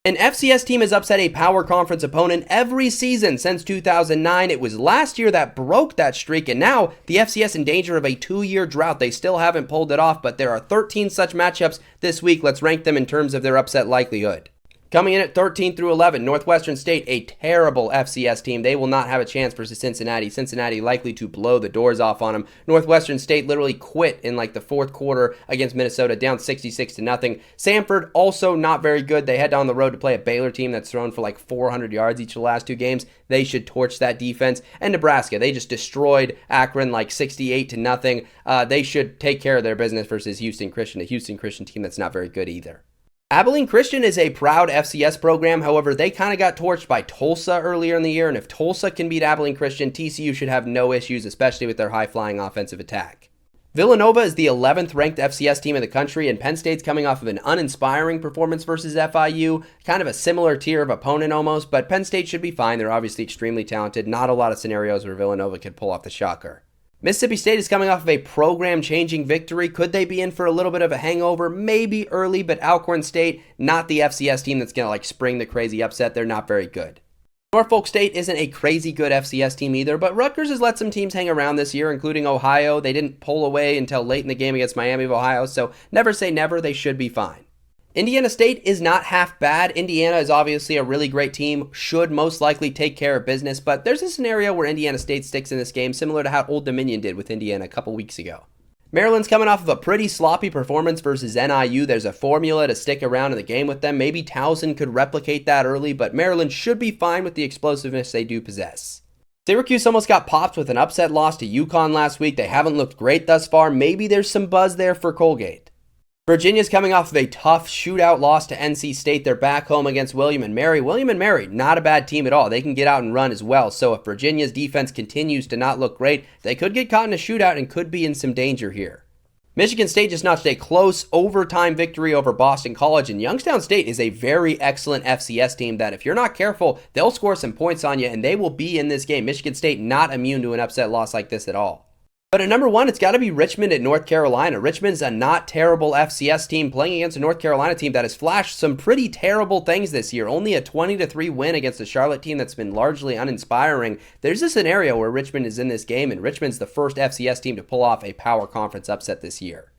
An FCS team has upset a power conference opponent every season since 2009. It was last year that broke that streak, and now the FCS in danger of a 2-year drought. They still haven't pulled it off, but there are 13 such matchups this week. Let's rank them in terms of their upset likelihood. Coming in at 13 through 11, Northwestern State, a terrible FCS team. They will not have a chance versus Cincinnati. Cincinnati likely to blow the doors off on them. Northwestern State literally quit in like the fourth quarter against Minnesota, down 66-0. Samford, also not very good. They head down the road to play a Baylor team that's thrown for like 400 yards each of the last 2 games. They should torch that defense. And Nebraska, they just destroyed Akron like 68-0. They should take care of their business versus Houston Christian, a Houston Christian team that's not very good either. Abilene Christian is a proud FCS program. However, they kind of got torched by Tulsa earlier in the year, and if Tulsa can beat Abilene Christian, TCU should have no issues, especially with their high-flying offensive attack. Villanova is the 11th ranked FCS team in the country, and Penn State's coming off of an uninspiring performance versus FIU, kind of a similar tier of opponent almost, but Penn State should be fine. They're obviously extremely talented. Not a lot of scenarios where Villanova could pull off the shocker. Mississippi State is coming off of a program-changing victory. Could they be in for a little bit of a hangover? Maybe early, but Alcorn State, not the FCS team that's going to spring the crazy upset. They're not very good. Norfolk State isn't a crazy good FCS team either, but Rutgers has let some teams hang around this year, including Ohio. They didn't pull away until late in the game against Miami of Ohio, so never say never. They should be fine. Indiana State is not half bad. Indiana is obviously a really great team, should most likely take care of business, but there's a scenario where Indiana State sticks in this game, similar to how Old Dominion did with Indiana a couple weeks ago. Maryland's coming off of a pretty sloppy performance versus NIU. There's a formula to stick around in the game with them. Maybe Towson could replicate that early, but Maryland should be fine with the explosiveness they do possess. Syracuse almost got popped with an upset loss to UConn last week. They haven't looked great thus far. Maybe there's some buzz there for Colgate. Virginia's coming off of a tough shootout loss to NC State. They're back home against William & Mary. William & Mary, not a bad team at all. They can get out and run as well. So if Virginia's defense continues to not look great, they could get caught in a shootout and could be in some danger here. Michigan State just notched a close overtime victory over Boston College, and Youngstown State is a very excellent FCS team that if you're not careful, they'll score some points on you and they will be in this game. Michigan State not immune to an upset loss like this at all. But at number 1, it's got to be Richmond at North Carolina. Richmond's a not terrible FCS team playing against a North Carolina team that has flashed some pretty terrible things this year. Only a 20-3 win against a Charlotte team that's been largely uninspiring. There's a scenario where Richmond is in this game, and Richmond's the first FCS team to pull off a power conference upset this year.